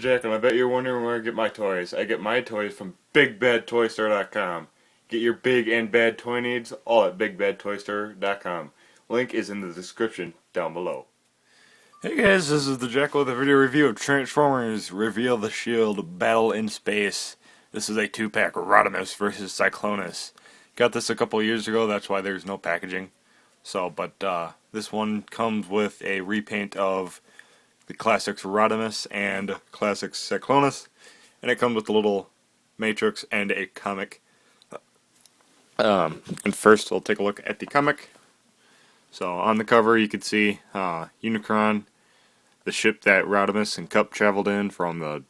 Jack, and I bet you're wondering where I get my toys. I get my toys from BigBadToyStore.com. Get your big and bad toy needs all at BigBadToyStore.com. Link is in the description down below. Hey guys, this is the Jack with a video review of Transformers Reveal the Shield Battle in Space. This is a 2-pack RODIMUS versus Cyclonus. Got this a couple years ago, that's why there's no packaging. But this one comes with a repaint of the classics RODIMUS and classics Cyclonus, and it comes with a little matrix and a comic. And first we'll take a look at the comic. So on the cover you can see Unicron, the ship that RODIMUS and Cup traveled in from the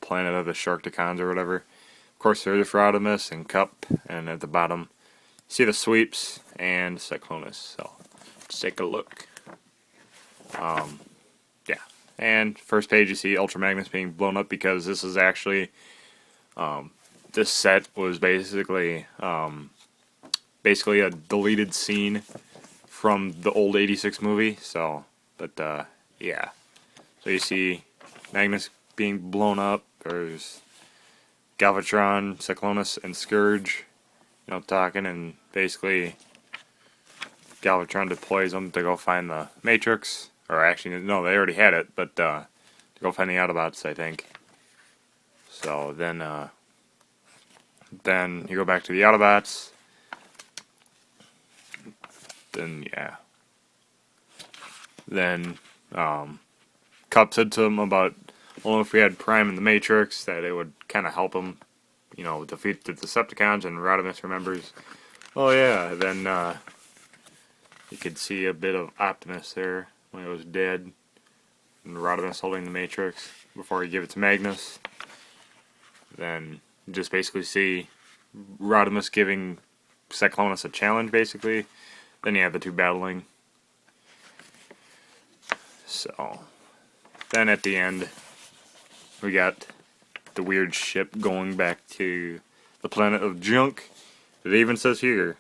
planet of the Sharkticons or whatever. Of course there's RODIMUS and Cup, and at the bottom you see the sweeps and Cyclonus. So let's take a look. Yeah, and first page you see Ultra Magnus being blown up because this is actually this set was basically a deleted scene from the old '86 movie. So, but yeah. So you see Magnus being blown up. There's Galvatron, Cyclonus, and Scourge, talking, and basically Galvatron deploys them to go find the Matrix. Or actually, no, they already had it, but to go find the Autobots, I think. So then you go back to the Autobots. Then Cup said to him about, well, if we had Prime in the Matrix, that it would kind of help him, defeat the Decepticons. And Rodimus remembers, oh yeah. Then you could see a bit of Optimus there when he was dead, and Rodimus holding the Matrix before he gave it to Magnus. Then you just basically see Rodimus giving Cyclonus a challenge, basically. Then you have the two battling. So then at the end we got the weird ship going back to the planet of junk. It even says here,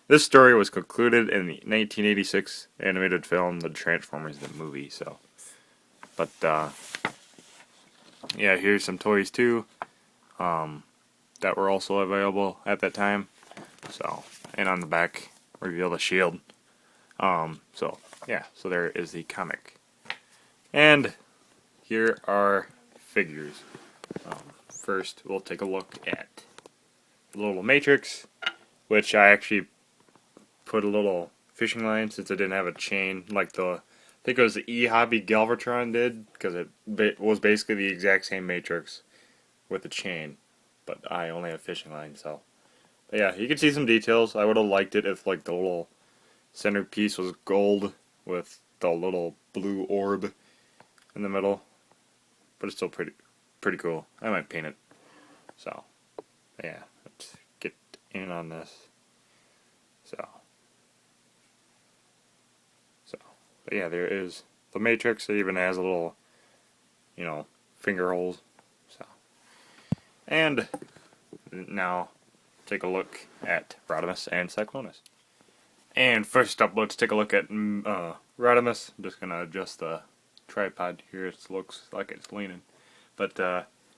this story was concluded in the 1986 animated film The Transformers the movie. So, but yeah, here's some toys too that were also available at that time. So, and on the back, reveal the shield. So yeah, so there is the comic. And here are figures. First, we'll take a look at the little Matrix, which I actually put a little fishing line since it didn't have a chain like I think it was the E-Hobby Galvatron did, because it was basically the exact same Matrix with a chain, but I only have fishing line. So but yeah, you can see some details. I would have liked it if the little centerpiece was gold with the little blue orb in the middle, but it's still pretty cool. I might paint it. So yeah, let's get in on this. So but yeah, there is the Matrix. It even has a little, finger holes. So, and now take a look at RODIMUS and Cyclonus. And first up, let's take a look at RODIMUS. I'm just gonna adjust the tripod here. It looks like it's leaning, but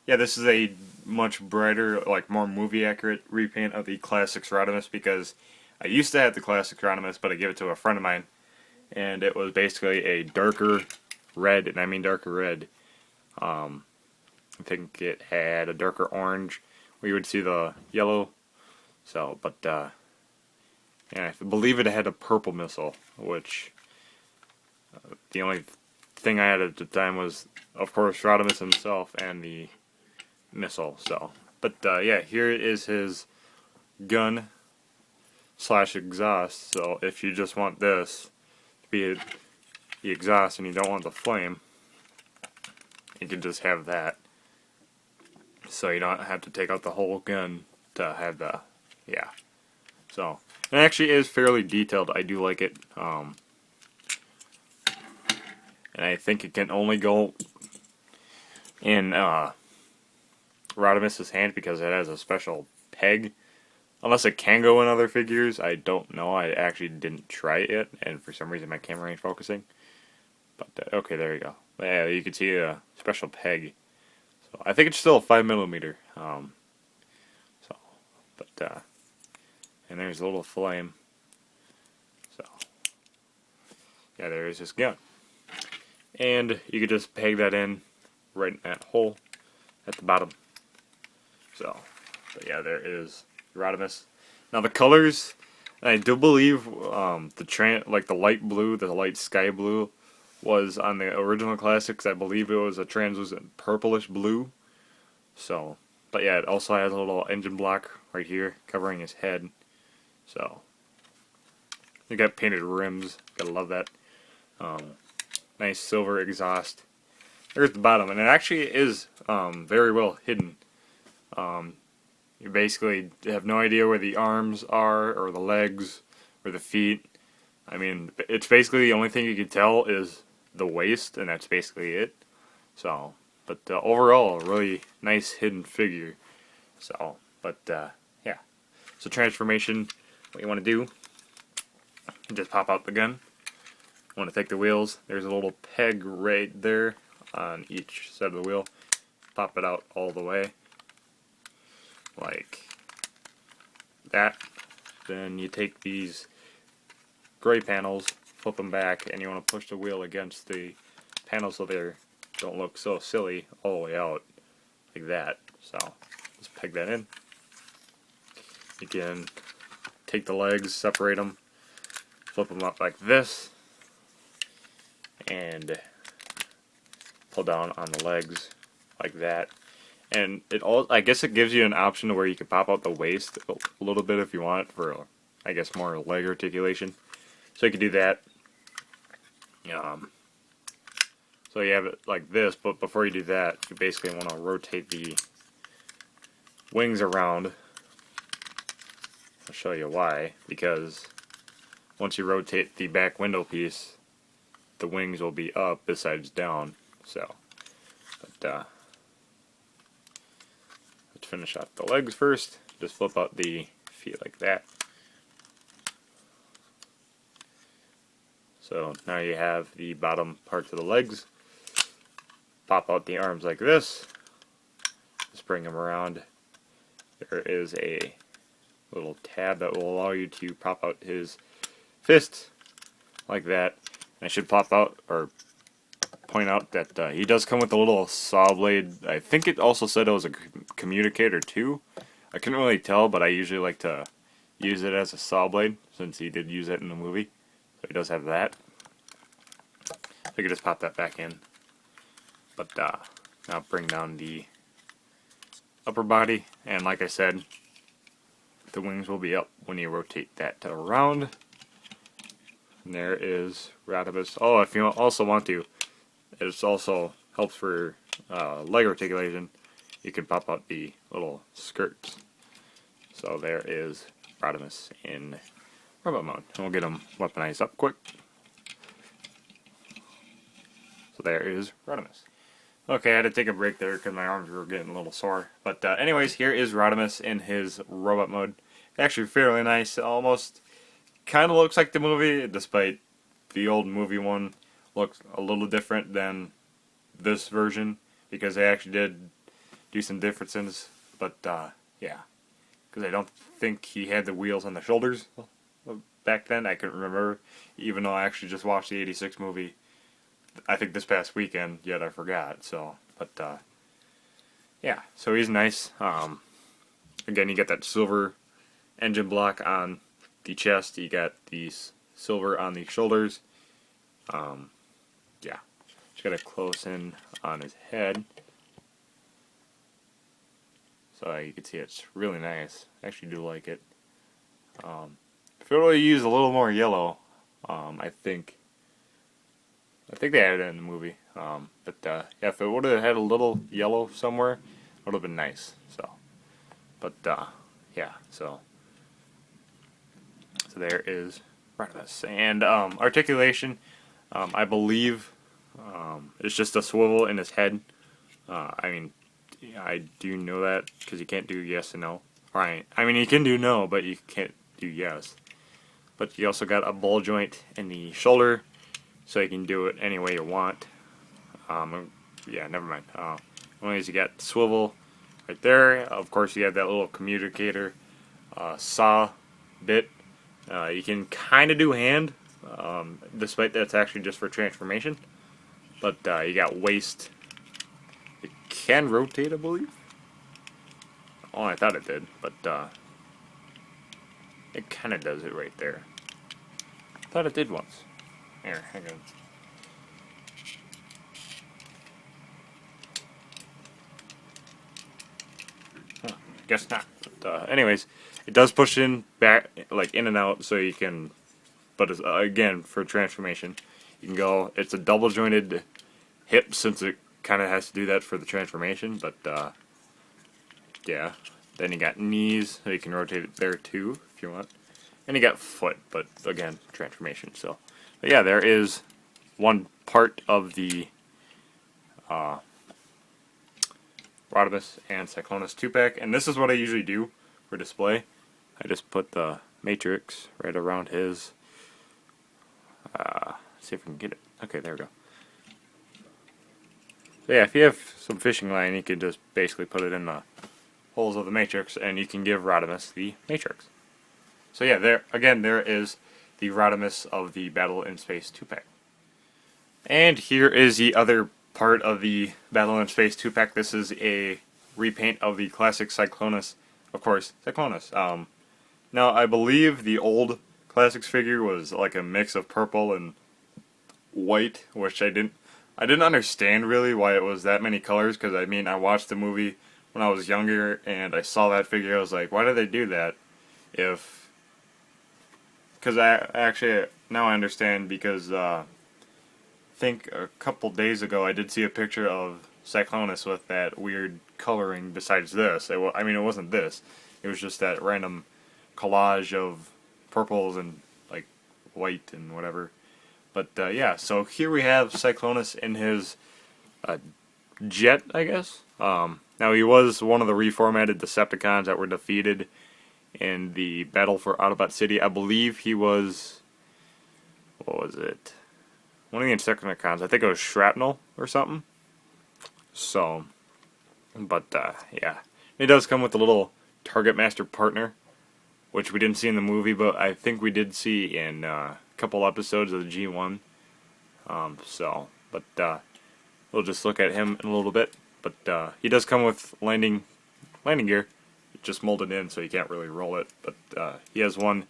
yeah, this is a much brighter, more movie accurate repaint of the classics RODIMUS, because I used to have the classics RODIMUS, but I gave it to a friend of mine, and it was basically a darker red, and I mean darker red. I think it had a darker orange where you would see the yellow. So, but yeah, I believe it had a purple missile, which the only thing I had at the time was, of course, RODIMUS himself and the missile. So, but yeah, here is his gun / exhaust. So if you just want this to be the exhaust and you don't want the flame, you can just have that. So you don't have to take out the whole gun to have the, yeah. So it actually is fairly detailed. I do like it. And I think it can only go in RODIMUS's hand because it has a special peg. Unless it can go in other figures, I don't know. I actually didn't try it, and for some reason my camera ain't focusing. But okay, there you go. Yeah, you can see a special peg. So I think it's still a 5mm. So, but and there's a little flame. So yeah, there is this gun, and you could just peg that in right in that hole at the bottom. So, but yeah, there is RODIMUS. Now the colors, I do believe like the light blue, the light sky blue, was on the original classics. I believe it was a translucent purplish blue. So, but yeah, it also has a little engine block right here covering his head. So, you got painted rims. Gotta love that. Nice silver exhaust. There's the bottom, and it actually is very well hidden. You basically have no idea where the arms are, or the legs, or the feet. I mean, it's basically the only thing you can tell is the waist, and that's basically it. So, but overall, a really nice hidden figure. So, but yeah. So transformation, what you want to do, just pop out the gun. You want to take the wheels. There's a little peg right there on each side of the wheel. Pop it out all the way, like that. Then you take these gray panels, flip them back, and you want to push the wheel against the panels so they don't look so silly all the way out, like that. So just peg that in. You can take the legs, separate them, flip them up like this, and pull down on the legs like that. And I guess it gives you an option where you can pop out the waist a little bit if you want for, I guess, more leg articulation. So you can do that. So you have it like this, but before you do that, you basically want to rotate the wings around. I'll show you why. Because once you rotate the back window piece, the wings will be up besides down. So, but let's finish off the legs first. Just flip out the feet like that. So now you have the bottom parts of the legs. Pop out the arms like this. Just bring them around. There is a little tab that will allow you to pop out his fist like that. And I should pop out or point out that he does come with a little saw blade. I think it also said it was a communicator too. I couldn't really tell, but I usually like to use it as a saw blade since he did use it in the movie. So he does have that. So you can just pop that back in. But now bring down the upper body, and like I said, the wings will be up when you rotate that around. And there is RODIMUS. Oh, if you also want to, it also helps for leg articulation. You can pop out the little skirts. So there is RODIMUS in robot mode. And we'll get him weaponized up quick. So there is RODIMUS. Okay, I had to take a break there because my arms were getting a little sore. But anyways, here is RODIMUS in his robot mode. Actually fairly nice. Almost kind of looks like the movie, despite the old movie one looks a little different than this version, because they actually did do some differences. But yeah, because I don't think he had the wheels on the shoulders back then. I couldn't remember, even though I actually just watched the '86 movie, I think this past weekend, yet I forgot. So, but yeah, so he's nice. Again, you get that silver engine block on the chest. You got these silver on the shoulders. Yeah, just got a close in on his head, so you can see it's really nice. I actually do like it. If it would have used a little more yellow, I think they added it in the movie. But yeah, if it would have had a little yellow somewhere, it would have been nice. So, but yeah, so there is RODIMUS. And articulation, I believe it's just a swivel in his head. I mean, I do know that because you can't do yes and no. Right? I mean, you can do no, but you can't do yes. But you also got a ball joint in the shoulder, so you can do it any way you want. Yeah, never mind. One is you got swivel right there. Of course, you have that little communicator saw bit. You can kind of do hand, despite that's actually just for transformation. But you got waist. It can rotate, I believe. Oh, I thought it did, but it kind of does it right there. I thought it did once. Here, hang on. Huh, guess not. But anyways, it does push in back, like in and out, so you can. But it's, again, for transformation, you can go. It's a double jointed hip, since it kind of has to do that for the transformation. But yeah. Then you got knees, so you can rotate it there too if you want. And you got foot, but again, transformation. So, but yeah, there is one part of the RODIMUS and Cyclonus 2-pack, and this is what I usually do for display. I just put the matrix right around his. See if we can get it. Okay, there we go. So yeah, if you have some fishing line, you can just basically put it in the holes of the matrix, and you can give RODIMUS the matrix. So yeah, there is the RODIMUS of the Battle in Space 2-pack. And here is the other part of the Battle in Space 2-pack. This is a repaint of the classic Cyclonus, of course, Cyclonus. Now, I believe the old Classics figure was like a mix of purple and white, which I didn't understand really why it was that many colors, because I mean, I watched the movie when I was younger, and I saw that figure. I was like, why did they do that? Because I actually, now I understand, because I think a couple days ago I did see a picture of Cyclonus with that weird coloring besides this. I mean, it wasn't this. It was just that random collage of purples and like white and whatever. But yeah, so here we have Cyclonus in his jet, I guess. Now, he was one of the reformatted Decepticons that were defeated in the battle for Autobot City. I believe he was, what was it? One of the Insecticons. I think it was Shrapnel or something. So, but yeah. It does come with a little Target Master partner, which we didn't see in the movie, but I think we did see in a couple episodes of the G1. But we'll just look at him in a little bit. But he does come with landing gear. It's just molded in, so you can't really roll it. But he has one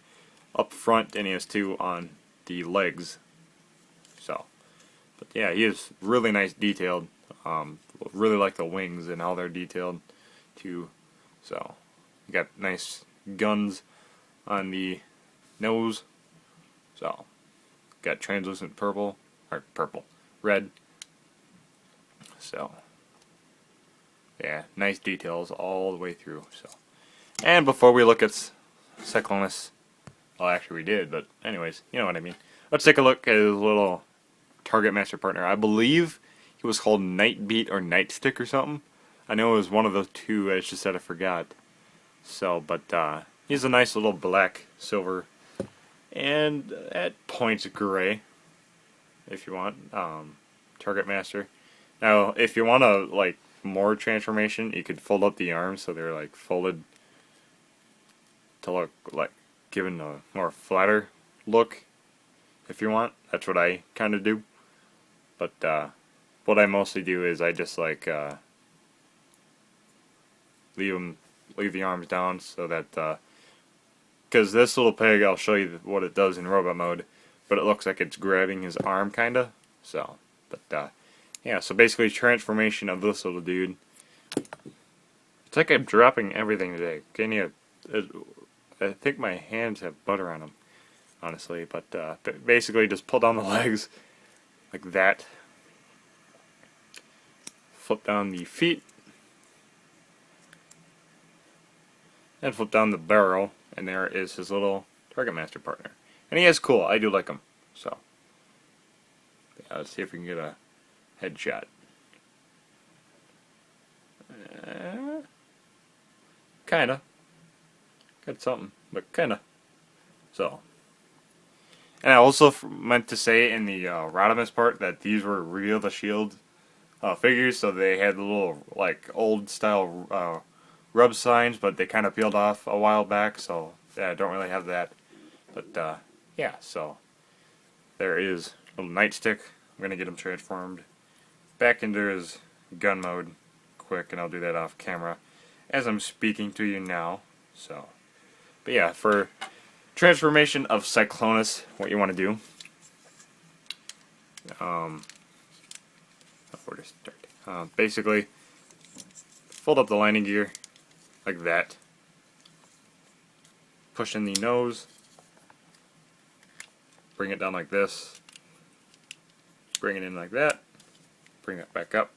up front, and he has two on the legs. So, but yeah, he is really nice detailed. Really like the wings and how they're detailed too. So, you got nice guns on the nose. So, got translucent red. So, yeah, nice details all the way through. So, and before we look at Cyclonus, well, actually we did, but anyways, you know what I mean. Let's take a look at his little Target Master partner. I believe he was called Nightbeat or Nightstick or something. I know it was one of those two. It's just that I forgot. So, but he's a nice little black, silver, and at points gray, if you want. Target Master. Now, if you want to like more transformation, you could fold up the arms so they're like folded to look like giving a more flatter look. If you want, that's what I kind of do. But what I mostly do is I just like leave the arms down so that because this little peg, I'll show you what it does in robot mode, but it looks like it's grabbing his arm kinda. So, but yeah, so basically transformation of this little dude. It's like I'm dropping everything today. Can you? I think my hands have butter on them, honestly. But basically, just pull down the legs like that. Flip down the feet, and flip down the barrel, and there is his little Target Master partner. And he is cool. I do like him. So, yeah, let's see if we can get a headshot. Kinda. Got something, but kinda. So, And I also meant to say in the RODIMUS part that these were real the shield figures, so they had the little like old style rub signs, but they kind of peeled off a while back, so yeah, I don't really have that. But yeah, so there is a little nightstick. I'm gonna get him transformed back into his gun mode quick, and I'll do that off camera as I'm speaking to you now. So, but yeah, for transformation of Cyclonus, what you want to do, where to start? Basically, fold up the landing gear like that, push in the nose, bring it down like this, bring it in like that, bring it back up,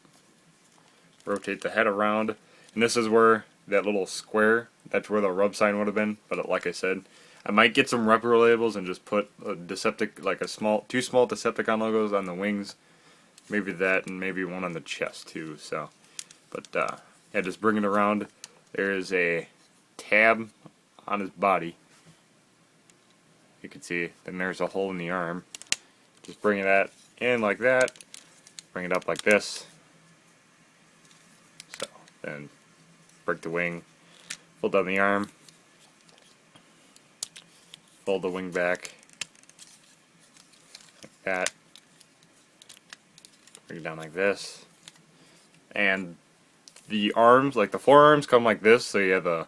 rotate the head around, and this is where that little square, that's where the rub sign would have been, but like I said, I might get some repro labels and just put a like a two small Decepticon logos on the wings, maybe that, and maybe one on the chest too. So, but yeah, just bring it around. There is a tab on his body. You can see. Then there's a hole in the arm. Just bring that in like that. Bring it up like this. So then break the wing. Fold down the arm. Fold the wing back like that. Bring it down like this. And the arms, like the forearms, come like this, so you have the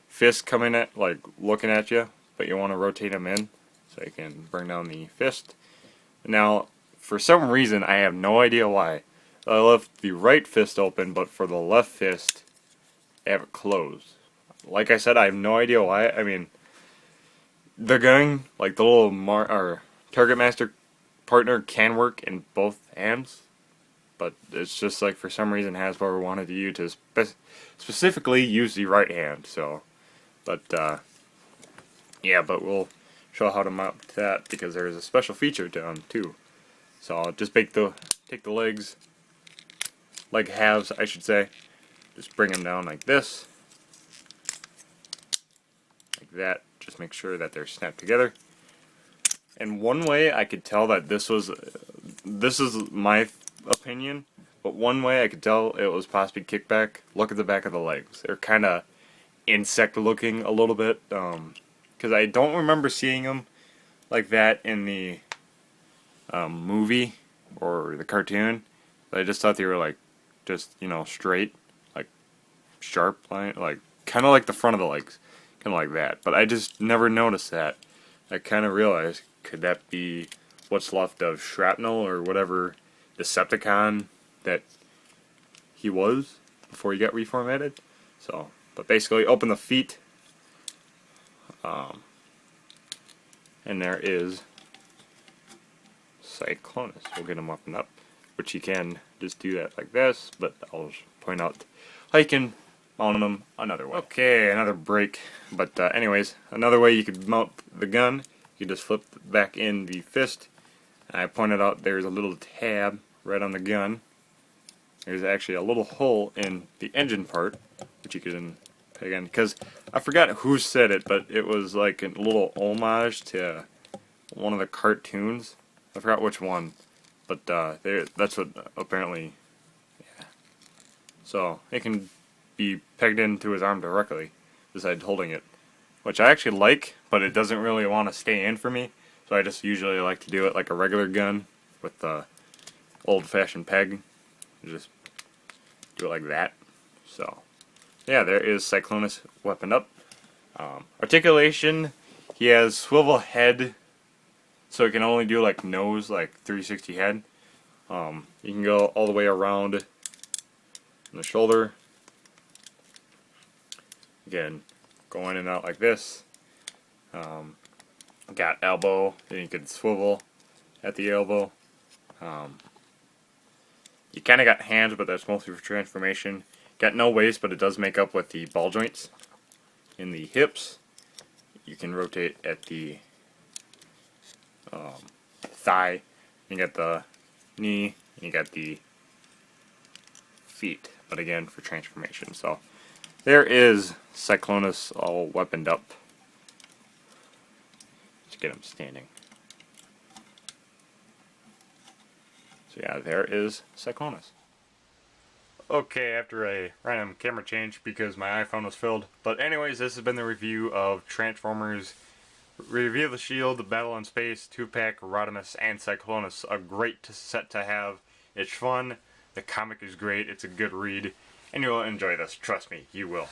fist coming at, like looking at you, but you want to rotate them in so you can bring down the fist. Now, for some reason, I have no idea why, I left the right fist open, but for the left fist, I have it closed. Like I said, I have no idea why. I mean, the gun, like the little target master partner, can work in both hands, but it's just like for some reason Hasbro wanted you to specifically use the right hand. So, but yeah, but we'll show how to mount that because there is a special feature done too. So I'll just take the legs, leg halves, I should say. Just bring them down like this, like that. Just make sure that they're snapped together. And one way I could tell that this is my opinion, but one way I could tell it was possibly kickback. Look at the back of the legs. They're kind of insect looking a little bit, because I don't remember seeing them like that in the movie or the cartoon. I just thought they were like just, you know, straight, like sharp line, like kind of like the front of the legs, kind of like that. But I just never noticed that. I kind of realized, could that be what's left of Shrapnel or whatever Decepticon that he was before he got reformatted? So, but basically, open the feet, and there is Cyclonus. We'll get him up and up, which you can just do that like this, but I'll just point out how you can mount them another way. Okay, another break. But anyways, another way you could mount the gun, you just flip back in the fist. I pointed out there's a little tab right on the gun. There's actually a little hole in the engine part, which you can peg in. Because I forgot who said it, but it was like a little homage to one of the cartoons. I forgot which one, but that's what apparently. Yeah. So it can be pegged into his arm directly, besides holding it, which I actually like, but it doesn't really want to stay in for me. So I just usually like to do it like a regular gun with the old-fashioned peg. Just do it like that. So yeah, there is Cyclonus weaponed up. Articulation, he has swivel head, so it can only do like nose, like 360 head. You can go all the way around in the shoulder. Again, go in and out like this. Got elbow, then you can swivel at the elbow. You kind of got hands, but that's mostly for transformation. Got no waist, but it does make up with the ball joints in the hips. You can rotate at the thigh. You got the knee, and you got the feet. But again, for transformation. So there is Cyclonus all weaponed up. Let's get him standing. So yeah, there is Cyclonus. Okay, after a random camera change because my iPhone was filled. But anyways, this has been the review of Transformers Review of the Shield, the Battle in Space, 2-pack, RODIMUS, and Cyclonus. A great set to have. It's fun, the comic is great, it's a good read, and you'll enjoy this. Trust me, you will.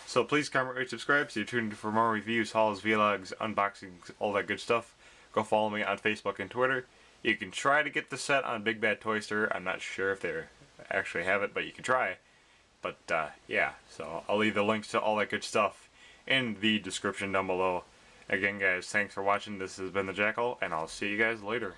So please comment, rate, subscribe, so you're tuned for more reviews, hauls, vlogs, unboxings, all that good stuff. Go follow me on Facebook and Twitter. You can try to get the set on Big Bad Toy Store. I'm not sure if they actually have it, but you can try. But yeah, so I'll leave the links to all that good stuff in the description down below. Again, guys, thanks for watching. This has been the Jackal, and I'll see you guys later.